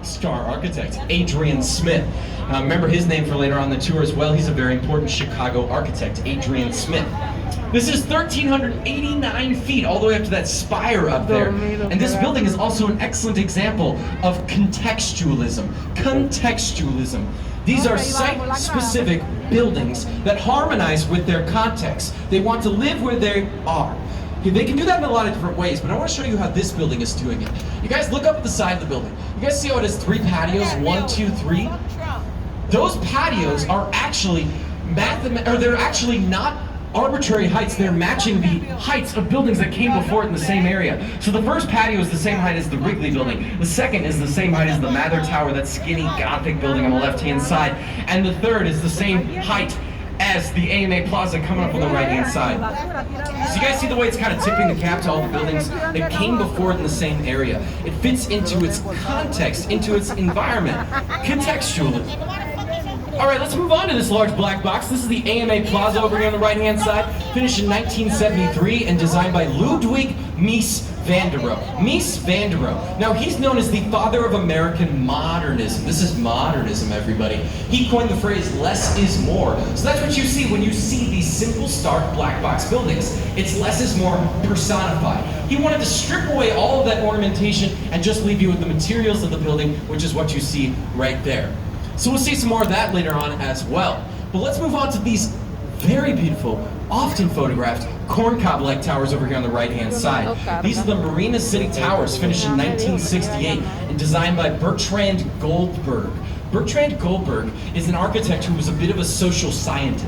star architect, Adrian Smith. Remember his name for later on the tour as well. He's a very important Chicago architect, Adrian Smith. This is 1,389 feet, all the way up to that spire up there. And this building is also an excellent example of contextualism. Contextualism. These are site-specific buildings that harmonize with their context. They want to live where they are. They can do that in a lot of different ways, but I want to show you how this building is doing it. You guys look up at the side of the building. You guys see how it has 3 patios? 1, 2, 3? Those patios are actually they're actually not arbitrary heights. They're matching the heights of buildings that came before it in the same area. So the first patio is the same height as the Wrigley building. The second is the same height as the Mather Tower, that skinny Gothic building on the left-hand side. And the third is the same height as the AMA Plaza coming up on the right-hand side. So you guys see the way it's kind of tipping the cap to all the buildings that came before it in the same area. It fits into its context, into its environment, contextually. All right, let's move on to this large black box. This is the AMA Plaza over here on the right-hand side, finished in 1973 and designed by Ludwig Mies van der Rohe. Mies van der Rohe. Now, he's known as the father of American modernism. This is modernism, everybody. He coined the phrase, less is more. So that's what you see when you see these simple, stark black box buildings. It's less is more personified. He wanted to strip away all of that ornamentation and just leave you with the materials of the building, which is what you see right there. So we'll see some more of that later on as well. But let's move on to these very beautiful, often photographed corncob-like towers over here on the right-hand side. These are the Marina City Towers, finished in 1968 and designed by Bertrand Goldberg. Bertrand Goldberg is an architect who was a bit of a social scientist.